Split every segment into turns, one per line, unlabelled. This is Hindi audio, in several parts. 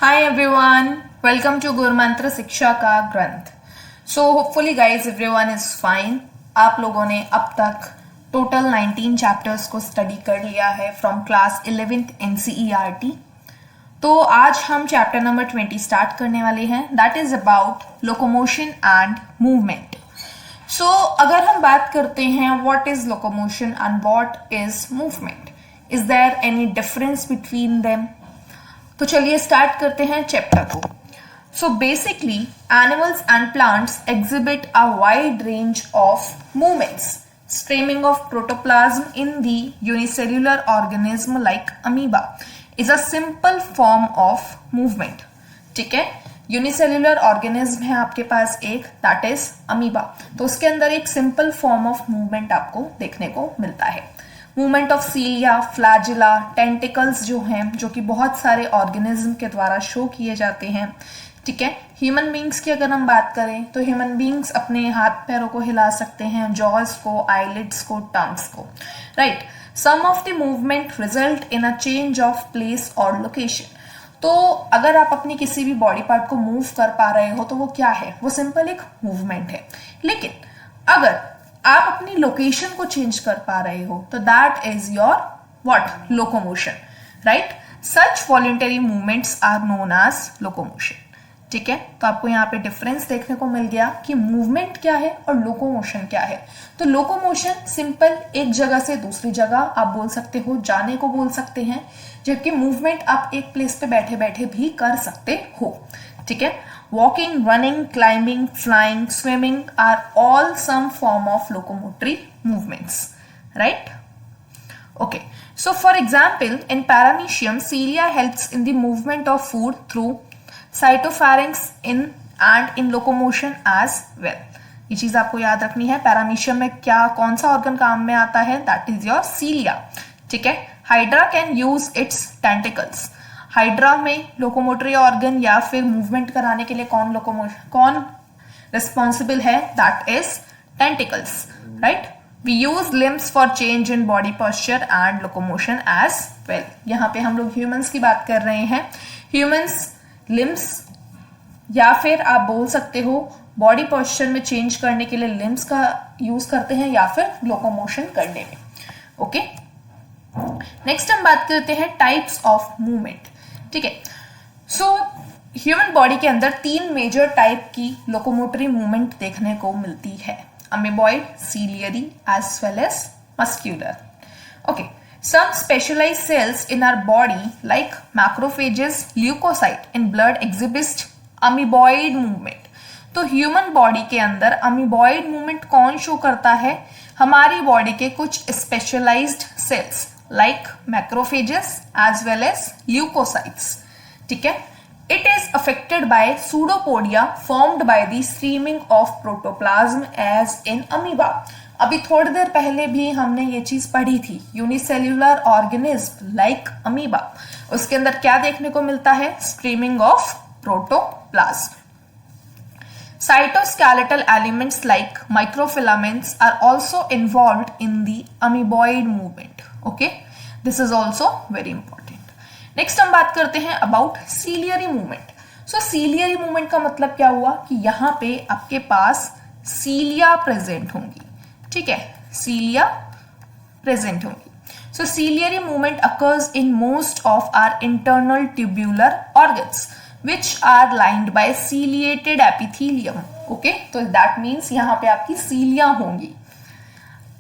Hi everyone, welcome to गुरुमंत्र शिक्षा का ग्रंथ। So hopefully guys everyone is fine। आप लोगों ने अब तक टोटल 19 चैप्टर्स को स्टडी कर लिया है फ्रॉम क्लास 11th NCERT। तो आज हम चैप्टर नंबर 20 स्टार्ट करने वाले हैं, that is about locomotion and movement. So अगर हम बात करते हैं what is locomotion and what is movement, is there any difference between them? तो चलिए स्टार्ट करते हैं चैप्टर को। So basically animals and plants exhibit a wide range of movements streaming of protoplasm in the unicellular organism like amoeba is a simple form of movement. ठीक है, यूनिसेल्युलर ऑर्गेनिज्म है आपके पास एक, दैट इज अमीबा। तो उसके अंदर एक सिंपल फॉर्म ऑफ मूवमेंट आपको देखने को मिलता है। मूवमेंट ऑफ सीलिया, फ्लैजिला, टेंटिकल्स जो हैं, जो कि बहुत सारे ऑर्गेनिज्म के द्वारा शो किए जाते हैं। ठीक है, ह्यूमन बींग्स की अगर हम बात करें तो ह्यूमन बींग्स अपने हाथ पैरों को हिला सकते हैं, जॉज को, आईलिड्स को, टंग्स को, right. Some of the movement result in a change of place और लोकेशन। तो अगर आप अपनी किसी भी बॉडी पार्ट को मूव कर पा रहे हो तो वो क्या है? वो सिंपल एक मूवमेंट है। लेकिन अगर आप अपनी लोकेशन को चेंज कर पा रहे हो तो that is your what? Locomotion, right. Such voluntary movements are known as locomotion. ठीक है, तो आपको यहाँ पे डिफरेंस देखने को मिल गया कि मूवमेंट क्या है और लोकोमोशन क्या है। तो लोकोमोशन सिंपल एक जगह से दूसरी जगह आप बोल सकते हो, जाने को बोल सकते हैं, जबकि मूवमेंट आप एक प्लेस पे बैठे बैठे भी कर सकते हो। ठीक है, walking, running, climbing, flying, swimming are all some form of locomotory movements, right. Okay, so for example, in paramecium, cilia helps in the movement of food through cytopharynx and in locomotion as well. ये चीज आपको याद रखनी है। पैरामीशियम में क्या, कौन सा ऑर्गन काम में आता है? That is your cilia. ठीक है, hydra can use its tentacles. Hydra में लोकोमोटरी ऑर्गन या फिर मूवमेंट कराने के लिए कौन रिस्पॉन्सिबल है? That is tentacles, right. We use limbs for change in body posture and locomotion as well. यहाँ पे हम लोग ह्यूमंस की बात कर रहे हैं। ह्यूमंस लिम्स या फिर आप बोल सकते हो बॉडी पोस्चर में चेंज करने के लिए लिम्स का यूज करते हैं या फिर लोकोमोशन करने में। ओके, नेक्स्ट हम बात करते हैं टाइप्स ऑफ मूवमेंट। ठीक है, सो ह्यूमन बॉडी के अंदर 3 मेजर टाइप की लोकोमोटरी मूवमेंट देखने को मिलती है, amoeboid, ciliary as well as muscular. Okay, some specialized cells in our body like macrophages, leukocyte in blood exhibit amoeboid movement. तो ह्यूमन बॉडी के अंदर अमीबॉइड मूवमेंट कौन शो करता है? हमारी बॉडी के कुछ specialised cells like macrophages as well as leucocytes. ठीक है, it is affected by pseudopodia formed by the streaming of protoplasm as in amoeba. अभी थोड़ी देर पहले भी हमने ये चीज पढ़ी थी, यूनिसेल्युलर ऑर्गेनिज्म लाइक अमीबा, उसके अंदर क्या देखने को मिलता है? Streaming of protoplasm. Cytoskeletal elements like microfilaments are also involved in the amoeboid movement. Okay, this is also very important. Next हम बात करते हैं about ciliary movement. So ciliary movement का मतलब क्या हुआ कि यहाँ पे आपके पास सीलिया प्रेजेंट होंगी। ठीक है, सीलिया प्रेजेंट होंगी। So ciliary movement occurs in most of our internal tubular organs which are lined by ciliated epithelium. Okay, तो दैट मीन्स यहाँ पे आपकी सीलिया होंगी।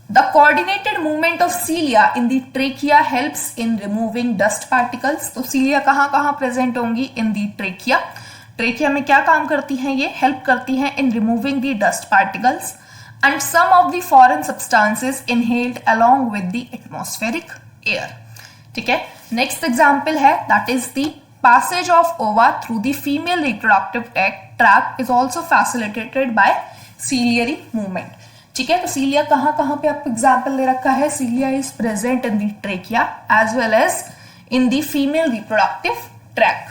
The coordinated movement of cilia in the trachea helps in removing dust particles. तो cilia कहाँ प्रेजेंट होंगी? In the trachea. ट्रेकिया में क्या काम करती हैं? ये हेल्प करती हैं in removing the dust particles and some of the foreign substances inhaled along with the atmospheric air. ठीक है, नेक्स्ट एग्जाम्पल है that is the passage of ova through the female reproductive tract is also facilitated by ciliary movement. ठीक है, तो सीलिया कहाँ पे आपको एग्जाम्पल दे रखा है? Cilia is present in the trachea as well as in the female reproductive tract.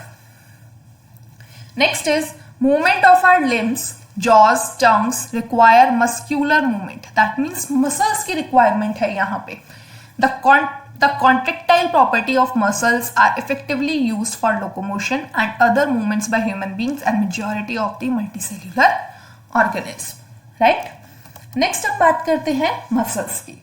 Next is movement of our limbs, jaws, tongues require muscular movement, that means muscles की रिक्वायरमेंट है यहाँ पे। The The contractile property of muscles are effectively used for locomotion and other movements by human beings and majority of the multicellular organisms. Right? Next हम बात करते हैं मसल्स की,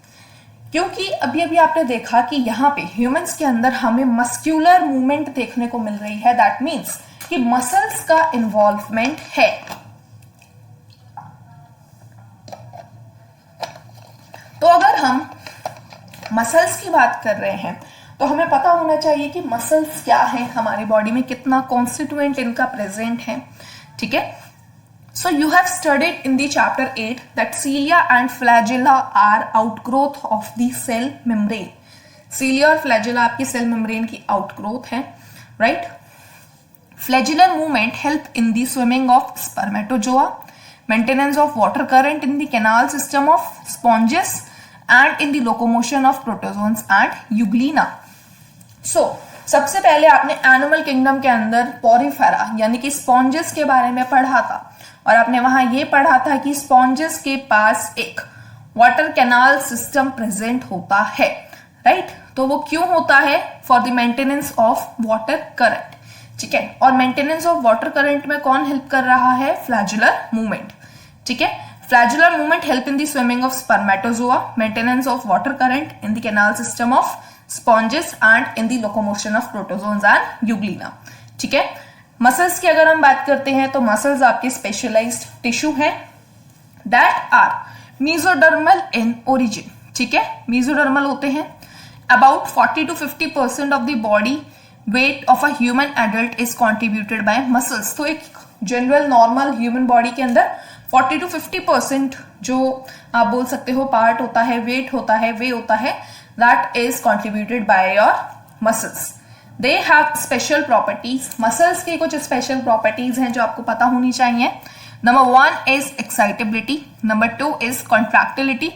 क्योंकि अभी अभी आपने देखा कि यहाँ पे ह्यूमंस के अंदर हमें मस्क्यूलर मूवमेंट देखने को मिल रही है. दैट मीन्स कि मसल्स का इन्वॉल्वमेंट है. तो अगर हम मसल्स की बात कर रहे हैं तो हमें पता होना चाहिए कि मसल्स क्या है, हमारी बॉडी में कितना कॉन्स्टिट्यूएंट इनका प्रेजेंट है. ठीक है. So you have studied in the chapter 8 that cilia and flagella are outgrowth of the cell membrane. Cilia और फ्लैजेला आपकी सेल मेम्ब्रेन की आउटग्रोथ है. Right. Flagellar movement help in the swimming of spermatozoa, maintenance of water current in the canal system of sponges and in the locomotion of protozoans and euglena. So, सबसे पहले आपने एनिमल किंगडम के अंदर पोरिफेरा यानी कि स्पॉन्जेस के बारे में पढ़ा था, और आपने वहां ये पढ़ा था कि स्पॉन्जेस के पास एक वाटर कैनाल सिस्टम प्रेजेंट होता है. राइट. तो वो क्यों होता है? For the maintenance of water current. ठीक है. और मेंटेनेंस ऑफ वाटर करंट में कौन हेल्प कर रहा है? Flagellar movement. ठीक है. Flagellar movement help in the swimming of spermatozoa, maintenance of water current in the canal system of sponges and in the locomotion of protozoans and euglena. ठीक है. मसल्स की अगर हम बात करते हैं तो मसल्स आपके स्पेशलाइज्ड टिश्यू हैं that are mesodermal in origin. ठीक है. मेसोडर्मल होते हैं. About 40 to 50% of the body weight of a human adult is contributed by muscles. तो एक जनरल नॉर्मल ह्यूमन बॉडी के अंदर 40 to 50% जो आप बोल सकते हो पार्ट होता है, वेट होता है, वे होता है, that is contributed by your muscles. They have special properties. Muscles की कुछ स्पेशल प्रॉपर्टीज हैं जो आपको पता होनी चाहिए. Number 1 is excitability, number 2 is contractility,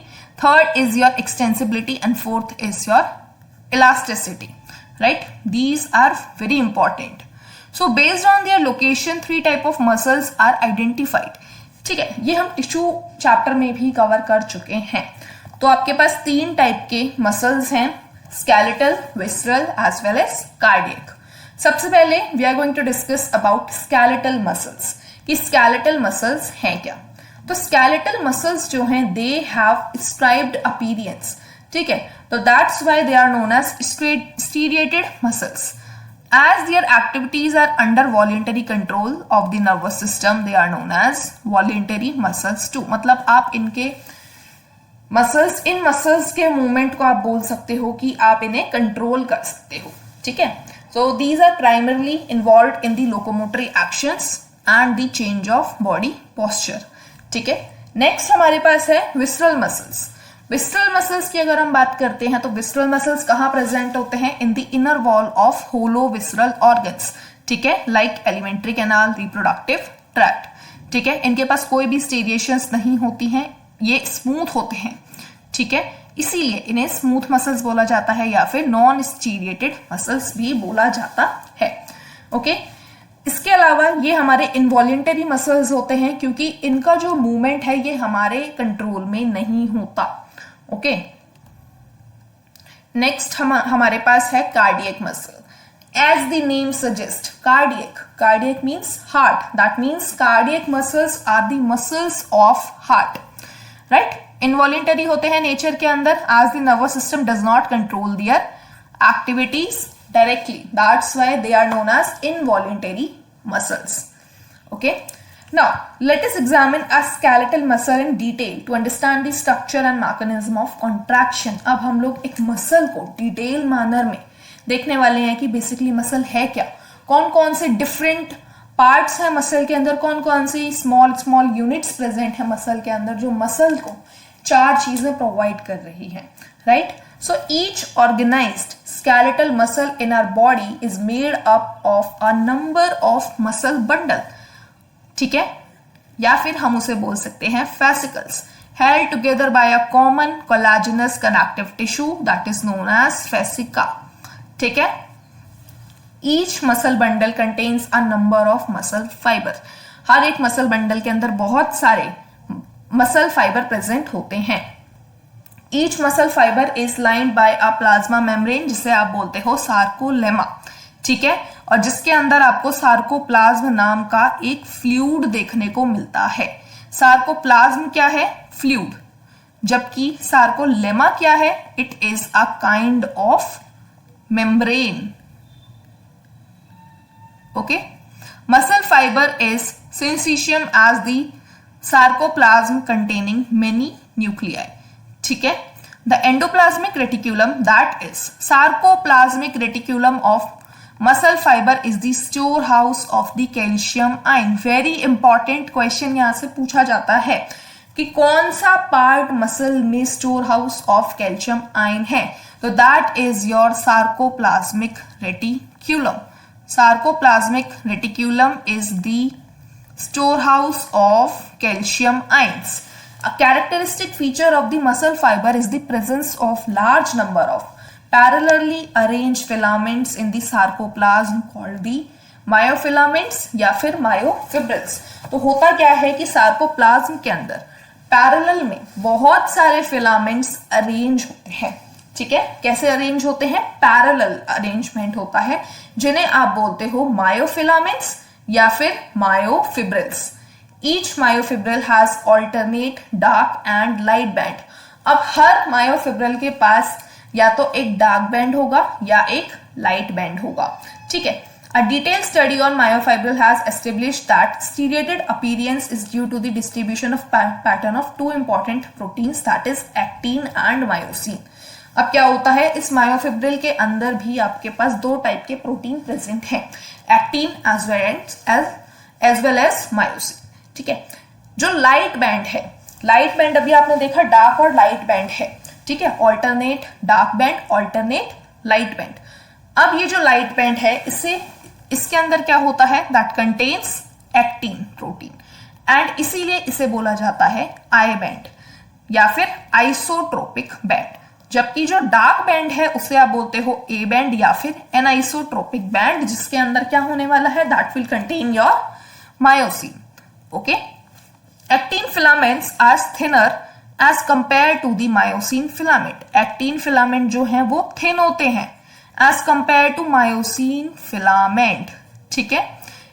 third is your extensibility and fourth is your elasticity. Right. These are very important. So based on their location 3 type of muscles are identified. ठीक है. ये हम टिश्यू चैप्टर में भी कवर कर चुके हैं. तो आपके पास 3 टाइप के मसल्स हैं, skeletal, visceral as well as cardiac. सबसे पहले we are going to discuss about skeletal muscles कि स्केलेटल मसल्स हैं क्या. तो स्केलेटल मसल्स जो हैं दे हैव स्ट्राइप्ड अपीयरेंस. ठीक है. तो that's why they are known as striated muscles. As their activities are under voluntary control of the nervous system, they are known as voluntary muscles too. मतलब आप इनके मसल्स, इन मसल्स के मूवमेंट को आप बोल सकते हो कि आप इन्हें कंट्रोल कर सकते हो. ठीक है. So these are primarily involved in the locomotory actions and the change of body posture. ठीक है. नेक्स्ट हमारे पास है विसरल मसल्स. विस्ट्रल मसल्स की अगर हम बात करते हैं तो विस्ट्रल मसल्स कहाँ प्रेजेंट होते हैं? In the inner wall of hollow visceral organs. ठीक है. Like alimentary canal, reproductive tract. ठीक है. इनके पास कोई भी स्टीरिएशंस नहीं होती हैं, ये स्मूथ होते हैं. ठीक है. इसीलिए इन्हें स्मूथ मसल्स बोला जाता है या फिर नॉन स्टीरिएटेड मसल्स भी बोला जाता है. ओके. इसके अलावा ये हमारे इनवॉलेंटरी मसल्स होते हैं क्योंकि इनका जो मूवमेंट है ये हमारे कंट्रोल में नहीं होता. ओके. नेक्स्ट हमारे पास है cardiac muscle. As the name suggest, cardiac means heart. That means cardiac muscles are the muscles of heart. Right. Involuntary होते हैं नेचर के अंदर as the nervous system does not control their activities directly. That's why they are known as involuntary muscles. Okay. Now, let us examine a skeletal muscle in detail to understand the structure and mechanism of contraction. अब हम लोग एक मसल को डिटेल मैनर में देखने वाले हैं कि बेसिकली मसल है क्या, कौन कौन से डिफरेंट पार्ट्स हैं मसल के अंदर, कौन कौन सी स्मॉल यूनिट्स प्रेजेंट है मसल के अंदर जो मसल को 4 चीजें प्रोवाइड कर रही है. Right. So each organized skeletal muscle in our body is made up of a number of muscle bundle. ठीक है. या फिर हम उसे बोल सकते हैं fascicles held together by a common collagenous connective tissue that is known as fascia. ठीक है. Each muscle bundle contains a number of muscle fiber. हर एक मसल बंडल के अंदर बहुत सारे मसल फाइबर प्रेजेंट होते हैं. Each muscle fibre is lined by a plasma membrane, जिसे आप बोलते हो सार्कोलेमा, ठीक है, और जिसके अंदर आपको सार्कोप्लाज्म नाम का एक फ्लूइड देखने को मिलता है। सार्कोप्लाज्म क्या है? फ्लूइड, जबकि सार्कोलेमा क्या है? It is a kind of membrane. Okay, muscle fibre is syncytium as the sarcoplasm containing many nuclei, ठीक है। The endoplasmic reticulum that is sarcoplasmic reticulum of muscle fibre is the store house of the calcium ion. Very important question यहां से पूछा जाता है कि कौन सा पार्ट मसल में store house of calcium ion है, तो that is your sarcoplasmic reticulum. Sarcoplasmic reticulum is the storehouse of calcium ions. A characteristic feature of the muscle fiber is the presence of large number of parallelly arranged filaments in the sarcoplasm called the myofilaments या फिर myofibrils। तो होता क्या है कि सार्कोप्लाज्म के अंदर पैरेलल में बहुत सारे फिलामेंट्स अरेंज होते हैं, ठीक है। कैसे अरेंज होते हैं? पैरेलल अरेंजमेंट होता है, जिन्हें आप बोलते हो मायोफिलामेंट्स या फिर myofibrils. Each myofibril has alternate dark and light band. अब हर मायोफिब्रिल के पास या तो एक डार्क बैंड होगा या एक लाइट बैंड होगा, ठीक है। A detailed study on myofibril has established that striated appearance is due to the distribution of pattern of two important proteins, that is actin and myosin। अब क्या होता है, इस मायोफिब्रिल के अंदर भी आपके पास दो टाइप के प्रोटीन प्रेजेंट हैं, actin as well as myosin, ठीक है। जो लाइट बैंड है, लाइट बैंड अभी आपने देखा डार्क और लाइट बैंड है, ठीक है, alternate dark band, alternate light band. अब ये जो लाइट बैंड है, इसके अंदर क्या होता है, that contains actin protein and इसीलिए इसे बोला जाता है आई बैंड या फिर आइसोट्रोपिक बैंड। जबकि जो डार्क बैंड है उसे आप बोलते हो ए बैंड या फिर एनाइसोट्रोपिक बैंड, जिसके अंदर क्या होने वाला है, that will contain your myosin. Okay, actin filaments are thinner as compare to the myosin filament. Actin filament जो है वो थिन होते हैं as compare to myosin filament, ठीक है,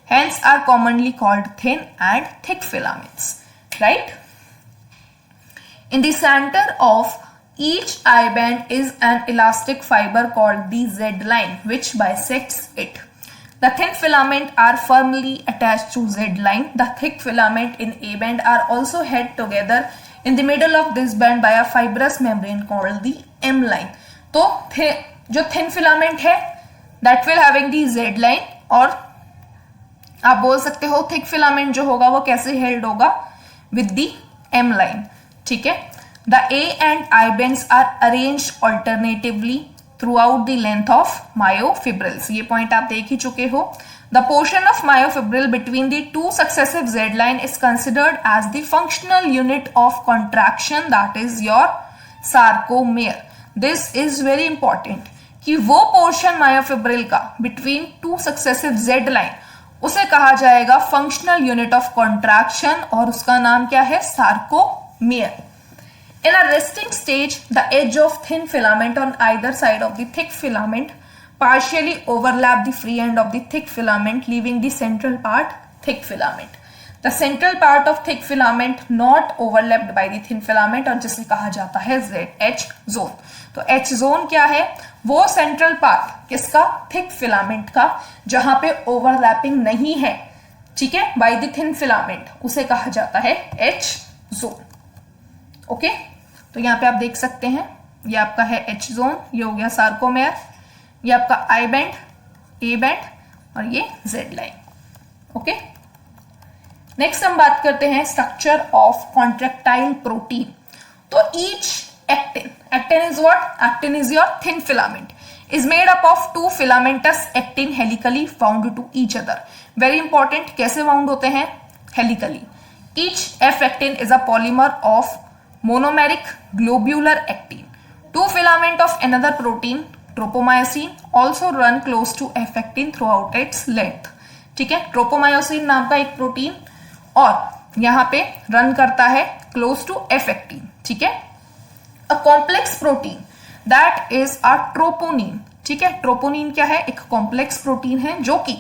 hence are commonly called thin and thick filaments, right. In the center of each eye band is an elastic fiber called the Z-line, which bisects it. The thin filament are firmly attached to Z-line. The thick filament in A band are also held together in the middle of this band by a fibrous membrane called the M-line. तो जो thin filament है, that will having the Z-line, और आप बोल सकते हो thick filament जो होगा वो कैसे held होगा, with the M-line, ठीक है। The A and I bands are arranged alternatively throughout the length of myofibrils। ये पॉइंट आप देख ही चुके हो। The portion of myofibril between the two successive Z line is considered as the functional unit of contraction, that is your sarcomere। This is very important कि वो पोर्शन myofibril का between two successive Z line उसे कहा जाएगा functional unit of contraction और उसका नाम क्या है, sarcomere। In a resting stage, the edge of thin filament on either side of the thick filament partially overlap the free end of the thick filament, leaving the central part thick filament। The central part of thick filament not overlapped by the thin filament और जिसे कहा जाता है ZH zone। तो H zone क्या है, वो सेंट्रल पार्ट किसका, थिक फिलामेंट का, जहां पे ओवरलैपिंग नहीं है, ठीक है, बाय द थिन फिलामेंट, उसे कहा जाता है H zone। ओके, तो यहाँ पे आप देख सकते हैं ये आपका है H जोन, ये हो गया सार्कोमेयर, ये आपका I बैंड, A बैंड और ये Z लाइन। ओके, नेक्स्ट हम बात करते हैं स्ट्रक्चर ऑफ कॉन्ट्रैक्टाइल प्रोटीन। तो each actin is what, actin is your thin filament, is made up of two filamentous actin helically bound to each other। Very important, कैसे बाउंड होते हैं, helically. Each F actin is a polymer of monomeric globular actin। Two filament of another protein, tropomyosin, also run close to F actin throughout its length। ठीक है, ट्रोपोमायोसिन नाम का एक प्रोटीन और यहाँ पे रन करता है क्लोज टू F actin, ठीक है। A complex protein that is a troponin. ठीक है, ट्रोपोनिन क्या है? एक कॉम्प्लेक्स प्रोटीन है जो कि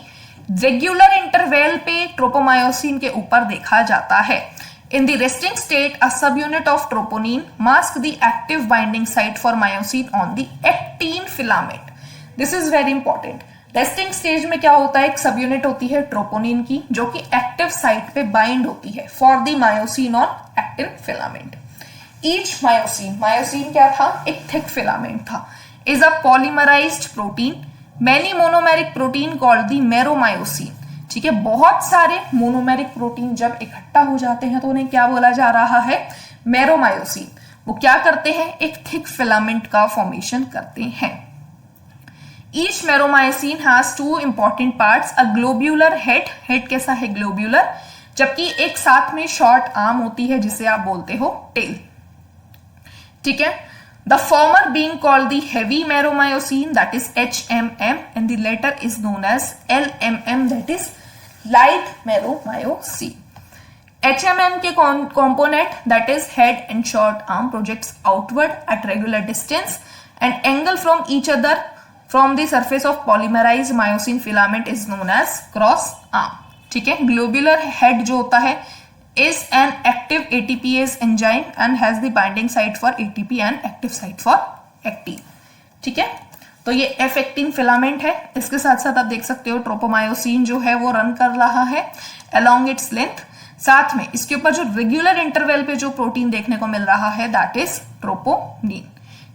रेगुलर इंटरवल पे ट्रोपोमायोसिन के ऊपर देखा जाता है। In the resting state, a subunit of troponin masks the active binding site for myosin on the actin filament. This is very important. Resting stage में क्या होता है? एक सब यूनिट होती है ट्रोपोनिन की जो कि एक्टिव साइट पे बाइंड होती है for the myosin on actin filament. Each myosin, myosin क्या था? एक थिक फिलामेंट था। Is a polymerised protein, many monomeric protein called the meromyosin. ठीक है, बहुत सारे मोनोमेरिक प्रोटीन जब इकट्ठा हो जाते हैं तो उन्हें क्या बोला जा रहा है? मेरोमायोसिन। वो क्या करते हैं? एक थिक फिलामेंट का फॉर्मेशन करते हैं। Each meromyosin has two important parts, a globular head, head कैसा है? ग्लोब्यूलर, जबकि एक साथ में शॉर्ट आर्म होती है जिसे आप बोलते हो टेल। ठीक है, the former being called the heavy meromyosine, that is HMM, and the latter is known as LMM, that is light meromyosine. HMM के component, that is head and short arm, projects outward at regular distance and angle from each other from the surface of polymerized myosin filament is known as cross arm. ठीक है, globular head जो होता है is an active ATPase enzyme and has the binding site for ATP and active site for actin. ठीक है, तो ये F actin फिलामेंट है। इसके साथ साथ आप देख सकते हो ट्रोपोमायोसिन जो है वो रन कर रहा है along its length। साथ में इसके ऊपर जो रेगुलर इंटरवल पे जो प्रोटीन देखने को मिल रहा है दैट इज ट्रोपोनिन।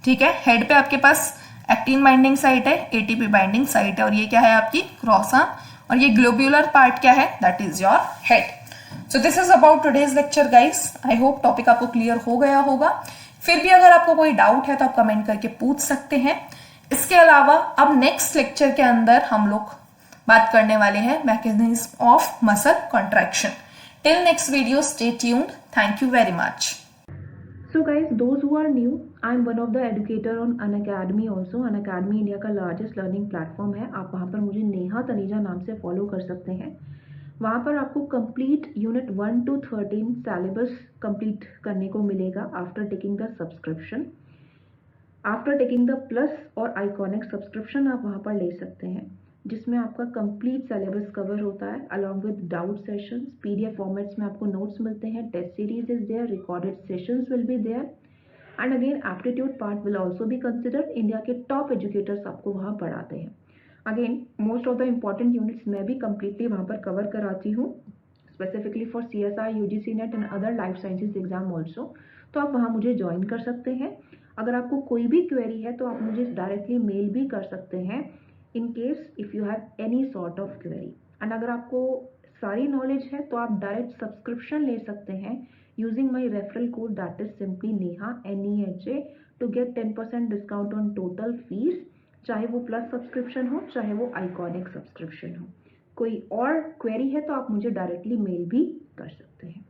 ठीक है, हेड पे आपके पास एक्टिन बाइंडिंग साइट है, एटीपी बाइंडिंग साइट है, और ये क्या है? आपकी क्रॉस आर्म, और ये ग्लोब्यूलर पार्ट क्या है? That is your head. So this is about today's lecture guys. I hope topic आपको क्लियर हो गया होगा। फिर भी अगर आपको कोई डाउट है तो आप कमेंट करके पूछ सकते हैं। इसके अलावा अब नेक्स्ट लेक्चर के अंदर हम लोग बात करने वाले हैं mechanism of muscle contraction. Till next video, stay tuned. Thank you very much.
So guys, those who are new, I'm one of the educator on Unacademy also. Unacademy India का लार्जेस्ट लर्निंग प्लेटफॉर्म है। आप वहाँ पर मुझे नेहा तनीजा नाम से फॉलो कर सकते हैं। वहाँ पर आपको complete unit 1 to 13 syllabus complete करने को मिलेगा after taking the subscription. After taking the plus और आइकॉनिक सब्सक्रिप्शन आप वहाँ पर ले सकते हैं, जिसमें आपका कंप्लीट सिलेबस कवर होता है along with doubt sessions. PDF formats में आपको नोट्स मिलते हैं, test series is there, recorded sessions will be there, and again aptitude part will also be considered. India के टॉप एजुकेटर्स आपको वहाँ पढ़ाते हैं। Again most of the important units मैं भी कम्प्लीटली वहाँ पर कवर कराती हूँ, specifically for CSI, UGC net and other life sciences exam also. तो आप वहाँ मुझे ज्वाइन कर सकते हैं। अगर आपको कोई भी क्वेरी है तो आप मुझे डायरेक्टली मेल भी कर सकते हैं in case if you have any sort of query. And अगर आपको सारी नॉलेज है तो आप डायरेक्ट सब्सक्रिप्शन ले सकते हैं using my referral code that is simply Neha NEHA to get 10% discount on total fees, चाहे वो प्लस सब्सक्रिप्शन हो चाहे वो आइकॉनिक सब्सक्रिप्शन हो। कोई और क्वेरी है तो आप मुझे डायरेक्टली मेल भी कर सकते हैं।